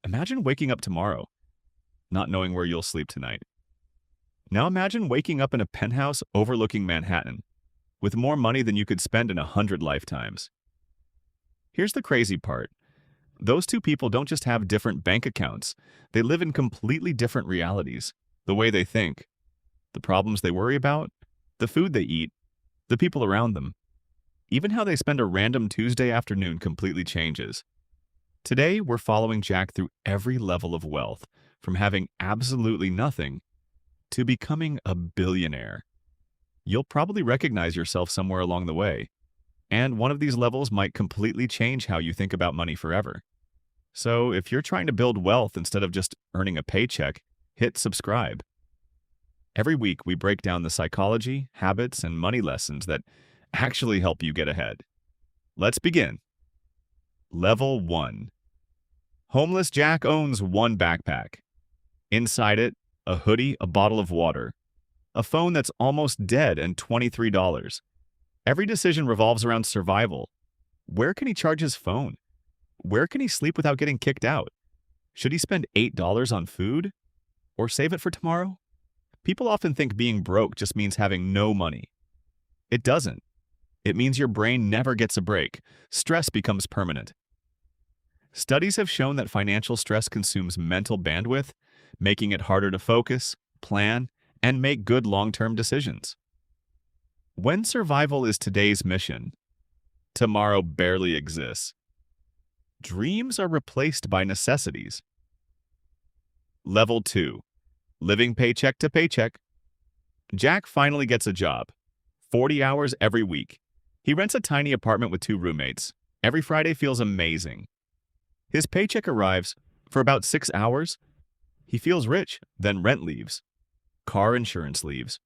Imagine waking up tomorrow, not knowing where you'll sleep tonight. Now imagine waking up in a penthouse overlooking Manhattan, with more money than you could spend in 100 lifetimes. Here's the crazy part. Those two people don't just have different bank accounts, they live in completely different realities. The way they think, the problems they worry about, the food they eat, the people around them. Even how they spend a random Tuesday afternoon completely changes. Today, we're following Jack through every level of wealth, from having absolutely nothing to becoming a billionaire. You'll probably recognize yourself somewhere along the way, and one of these levels might completely change how you think about money forever. So, if you're trying to build wealth instead of just earning a paycheck, hit subscribe. Every week, we break down the psychology, habits, and money lessons that actually help you get ahead. Let's begin. Level 1. Homeless Jack owns one backpack. Inside it, a hoodie, a bottle of water, a phone that's almost dead, and $23. Every decision revolves around survival. Where can he charge his phone? Where can he sleep without getting kicked out? Should he spend $8 on food? Or save it for tomorrow? People often think being broke just means having no money. It doesn't. It means your brain never gets a break. Stress becomes permanent. Studies have shown that financial stress consumes mental bandwidth, making it harder to focus, plan, and make good long-term decisions. When survival is today's mission, tomorrow barely exists. Dreams are replaced by necessities. Level 2. Living paycheck to paycheck. Jack finally gets a job. 40 hours every week. He rents a tiny apartment with 2 roommates. Every Friday feels amazing. His paycheck arrives for about 6 hours. He feels rich, then rent leaves. Car insurance leaves.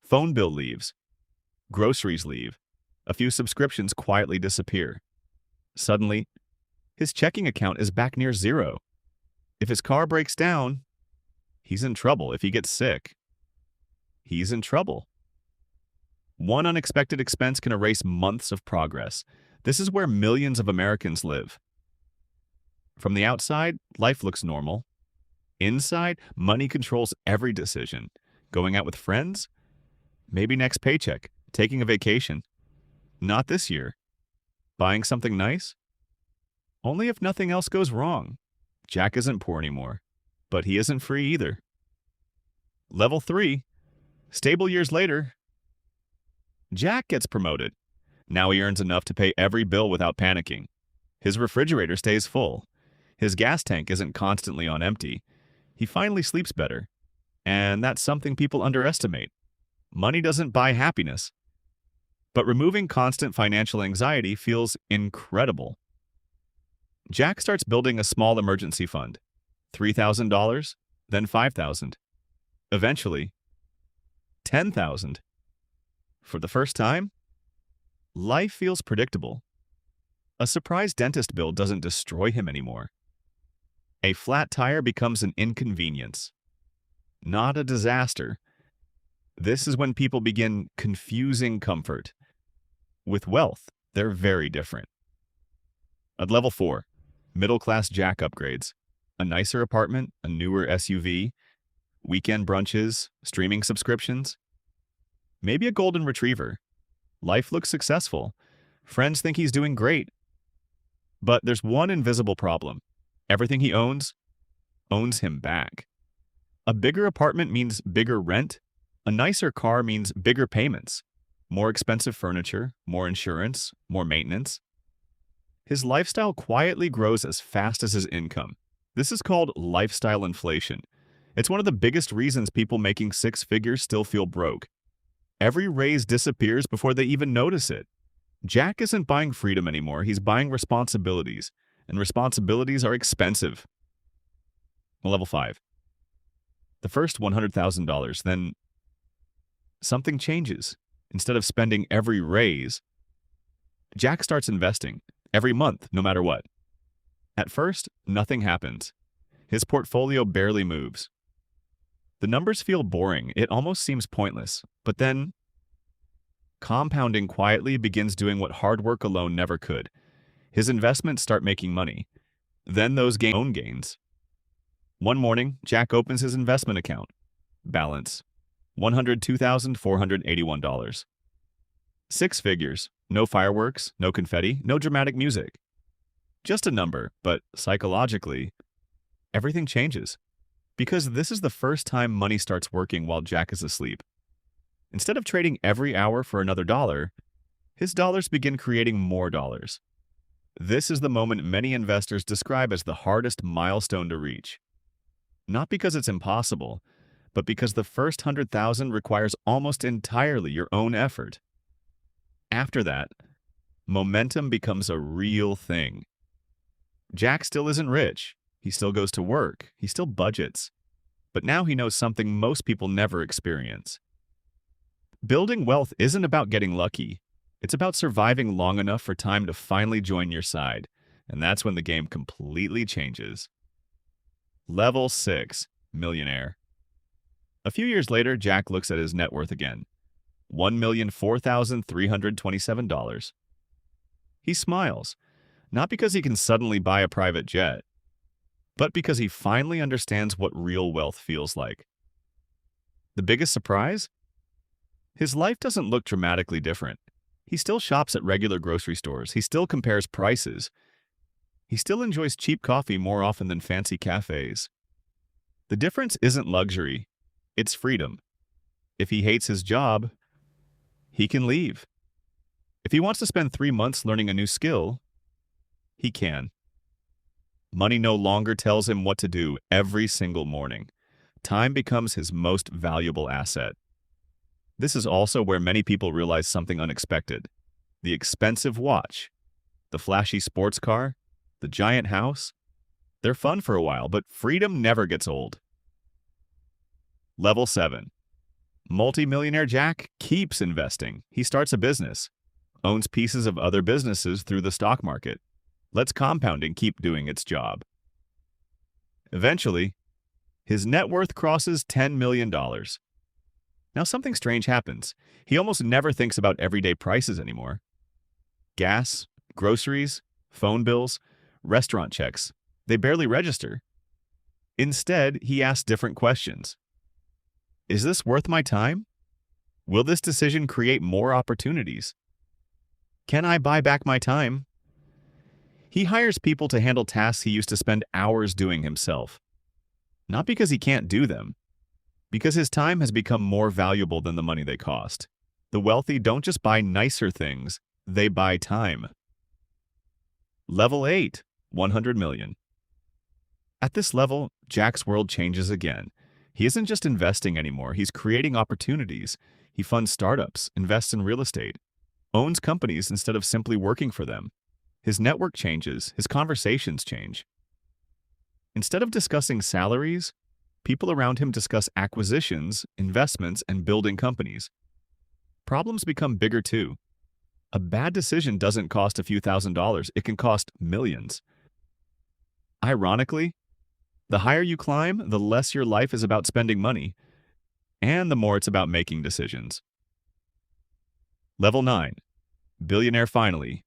Phone bill leaves. Groceries leave. A few subscriptions quietly disappear. Suddenly, his checking account is back near zero. If his car breaks down, he's in trouble. If he gets sick, he's in trouble. One unexpected expense can erase months of progress. This is where millions of Americans live. From the outside, life looks normal. Inside, money controls every decision. Going out with friends? Maybe next paycheck. Taking a vacation? Not this year. Buying something nice? Only if nothing else goes wrong. Jack isn't poor anymore, but he isn't free either. Level 3. Stable years later, Jack gets promoted. Now he earns enough to pay every bill without panicking. His refrigerator stays full. His gas tank isn't constantly on empty. He finally sleeps better. And that's something people underestimate. Money doesn't buy happiness. But removing constant financial anxiety feels incredible. Jack starts building a small emergency fund. $3,000, then $5,000. Eventually, $10,000. For the first time, life feels predictable. A surprise dentist bill doesn't destroy him anymore. A flat tire becomes an inconvenience, not a disaster. This is when people begin confusing comfort. With wealth, they're very different. At level 4, middle-class Jack upgrades. A nicer apartment, a newer SUV, weekend brunches, streaming subscriptions. Maybe a golden retriever. Life looks successful. Friends think he's doing great. But there's one invisible problem. Everything he owns him back. A bigger apartment means bigger rent. A nicer car means bigger payments. More expensive furniture, more insurance, more maintenance. His lifestyle quietly grows as fast as his income. This is called lifestyle inflation. It's one of the biggest reasons people making 6 figures still feel broke. Every raise disappears before they even notice it. Jack isn't buying freedom anymore, he's buying responsibilities. And responsibilities are expensive. Level 5. The first $100,000, then something changes. Instead of spending every raise, Jack starts investing every month, no matter what. At first, nothing happens. His portfolio barely moves. The numbers feel boring, it almost seems pointless. But then, compounding quietly begins doing what hard work alone never could. His investments start making money. Then those own gains. One morning, Jack opens his investment account. Balance: $102,481. Six figures. No fireworks, no confetti, no dramatic music. Just a number, but psychologically, everything changes. Because this is the first time money starts working while Jack is asleep. Instead of trading every hour for another dollar, his dollars begin creating more dollars. This is the moment many investors describe as the hardest milestone to reach. Not because it's impossible, but because the first 100,000 requires almost entirely your own effort. After that, momentum becomes a real thing. Jack still isn't rich. He still goes to work. He still budgets. But now he knows something most people never experience. Building wealth isn't about getting lucky. It's about surviving long enough for time to finally join your side. And that's when the game completely changes. Level 6, Millionaire. A few years later, Jack looks at his net worth again. $1,004,327. He smiles, not because he can suddenly buy a private jet, but because he finally understands what real wealth feels like. The biggest surprise? His life doesn't look dramatically different. He still shops at regular grocery stores. He still compares prices. He still enjoys cheap coffee more often than fancy cafes. The difference isn't luxury, it's freedom. If he hates his job, he can leave. If he wants to spend 3 months learning a new skill, he can. Money no longer tells him what to do every single morning. Time becomes his most valuable asset. This is also where many people realize something unexpected. The expensive watch, the flashy sports car, the giant house. They're fun for a while, but freedom never gets old. Level 7. Multi-millionaire Jack keeps investing. He starts a business, owns pieces of other businesses through the stock market, lets compounding keep doing its job. Eventually, his net worth crosses $10 million. Now something strange happens. He almost never thinks about everyday prices anymore. Gas, groceries, phone bills, restaurant checks, they barely register. Instead, he asks different questions. Is this worth my time? Will this decision create more opportunities? Can I buy back my time? He hires people to handle tasks he used to spend hours doing himself. Not because he can't do them, because his time has become more valuable than the money they cost. The wealthy don't just buy nicer things, they buy time. Level 8, 100 million. At this level, Jack's world changes again. He isn't just investing anymore, he's creating opportunities. He funds startups, invests in real estate, owns companies instead of simply working for them. His network changes, his conversations change. Instead of discussing salaries, people around him discuss acquisitions, investments, and building companies. Problems become bigger too. A bad decision doesn't cost a few $1,000s, it can cost millions. Ironically, the higher you climb, the less your life is about spending money, and the more it's about making decisions. Level 9. Billionaire finally.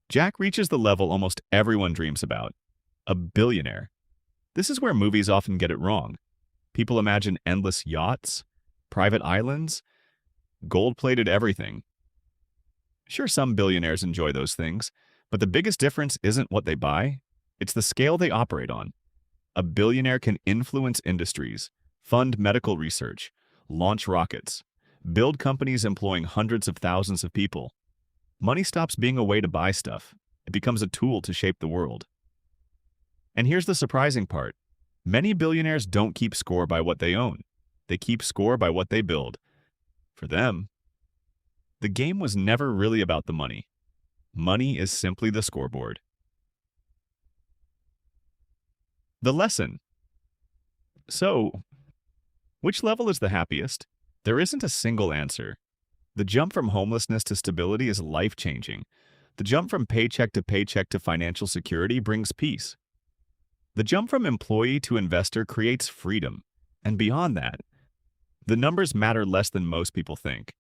Jack reaches the level almost everyone dreams about, a billionaire. This is where movies often get it wrong. People imagine endless yachts, private islands, gold-plated everything. Sure, some billionaires enjoy those things, but the biggest difference isn't what they buy, it's the scale they operate on. A billionaire can influence industries, fund medical research, launch rockets, build companies employing hundreds of thousands of people. Money stops being a way to buy stuff. It becomes a tool to shape the world. And here's the surprising part. Many billionaires don't keep score by what they own. They keep score by what they build. For them, the game was never really about the money. Money is simply the scoreboard. The lesson. So, which level is the happiest? There isn't a single answer. The jump from homelessness to stability is life-changing. The jump from paycheck to financial security brings peace. The jump from employee to investor creates freedom. And beyond that, the numbers matter less than most people think.